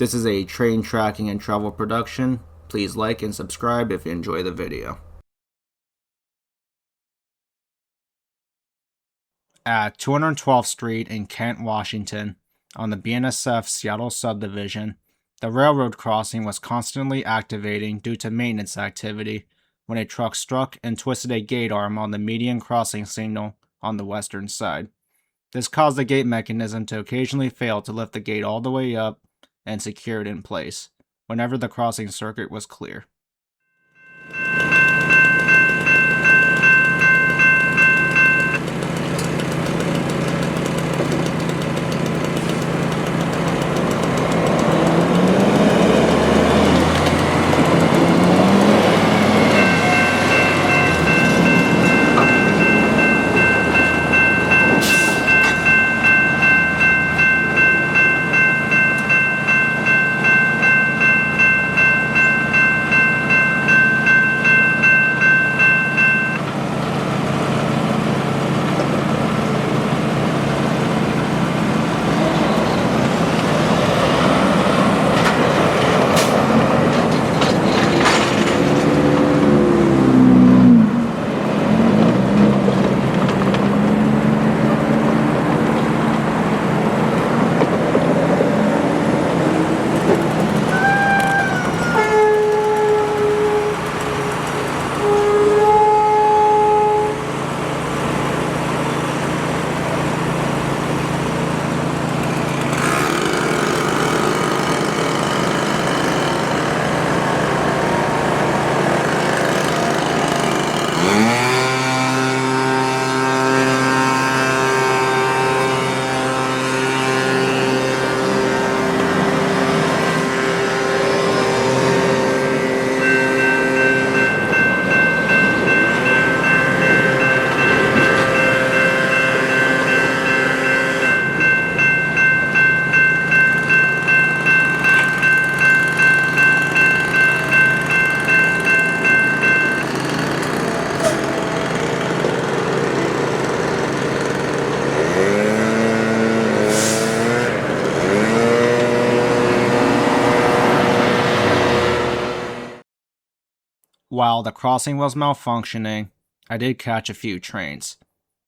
This is a train tracking and travel production. Please like and subscribe if you enjoy the video. At 212th Street in Kent, Washington, on the BNSF Seattle Subdivision, the railroad crossing was constantly activating due to maintenance activity when a truck struck and twisted a gate arm on the median crossing signal on the western side. This caused the gate mechanism to occasionally fail to lift the gate all the way up and secure it in place whenever the crossing circuit was clear. While the crossing was malfunctioning, I did catch a few trains.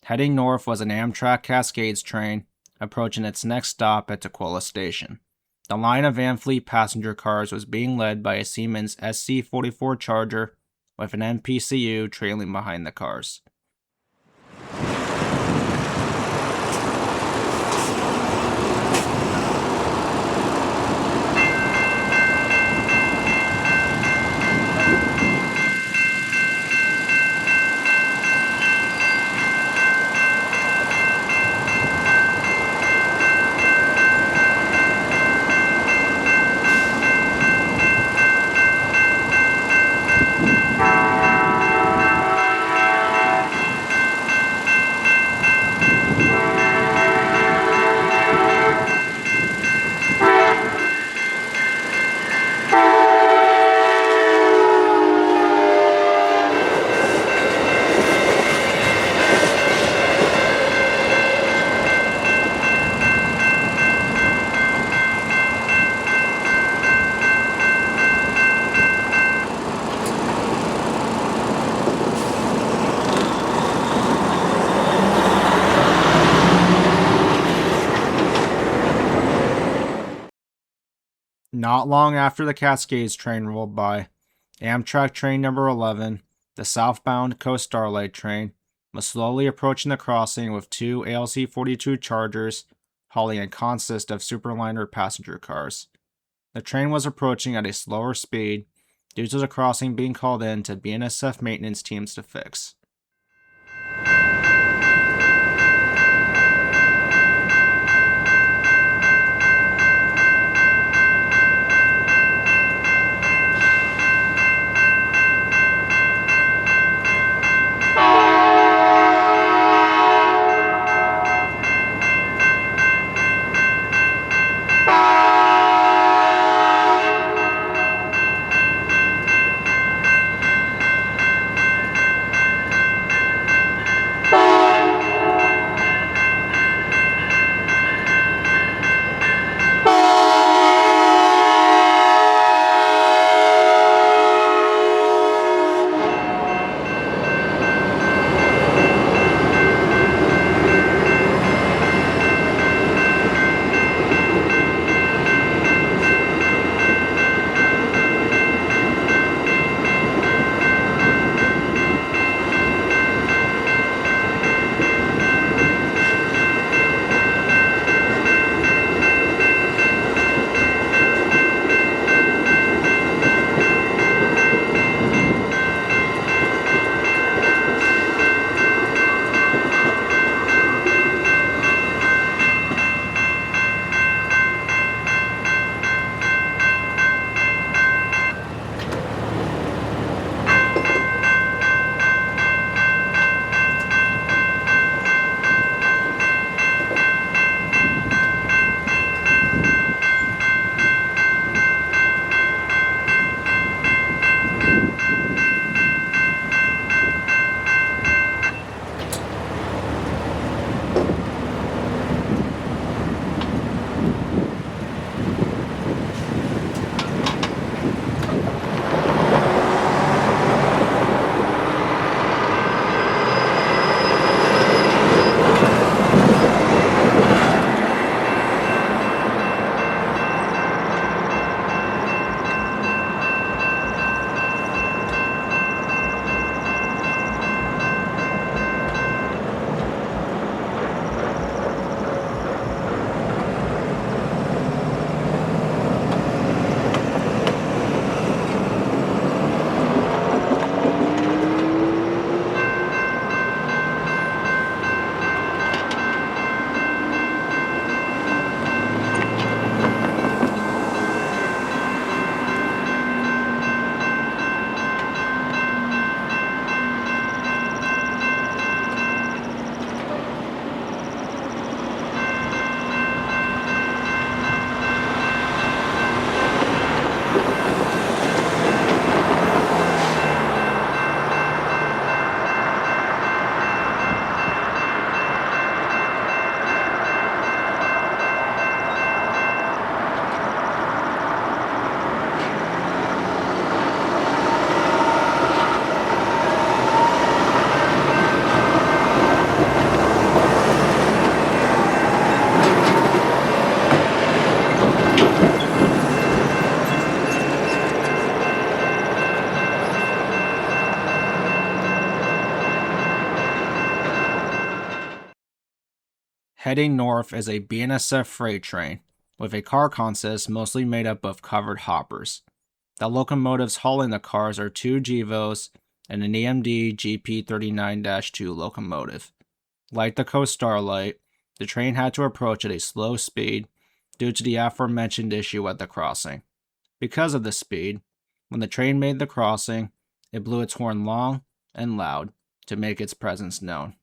Heading north was an Amtrak Cascades train, approaching its next stop at Tukwila Station. The line of Van Fleet passenger cars was being led by a Siemens SC-44 Charger, with an MPCU trailing behind the cars. Not long after the Cascades train rolled by, Amtrak train number 11, the southbound Coast Starlight train, was slowly approaching the crossing with two ALC-42 Chargers hauling a consist of Superliner passenger cars. The train was approaching at a slower speed due to the crossing being called in to BNSF maintenance teams to fix. Heading north is a BNSF freight train, with a car consist mostly made up of covered hoppers. The locomotives hauling the cars are two GEVOs and an EMD GP39-2 locomotive. Like the Coast Starlight, the train had to approach at a slow speed due to the aforementioned issue at the crossing. Because of the speed, when the train made the crossing, it blew its horn long and loud to make its presence known.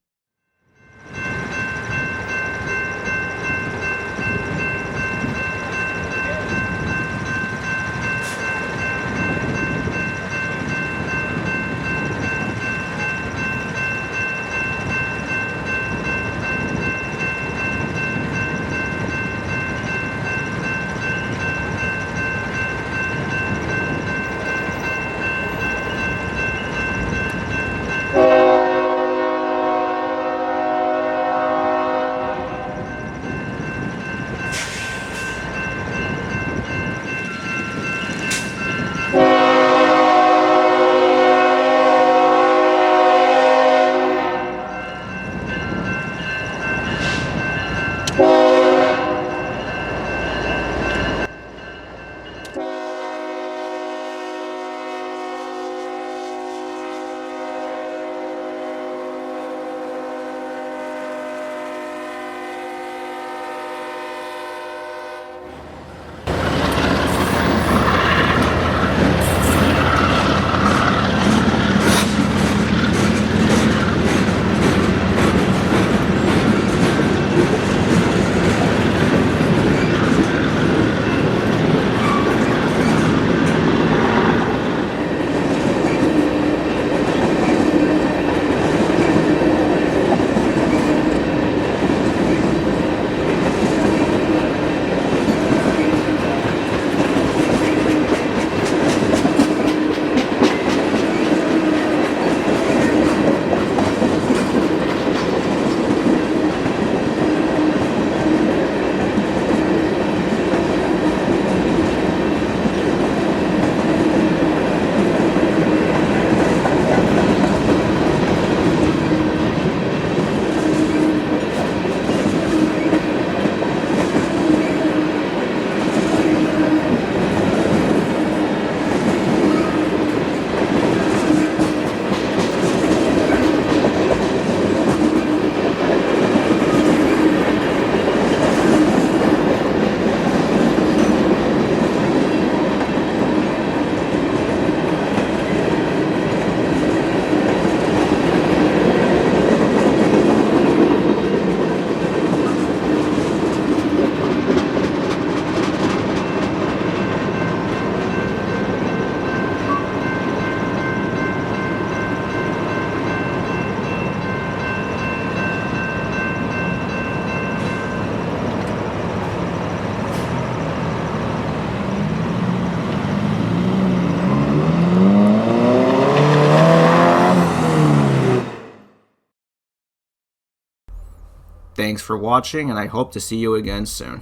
Thanks for watching, and I hope to see you again soon.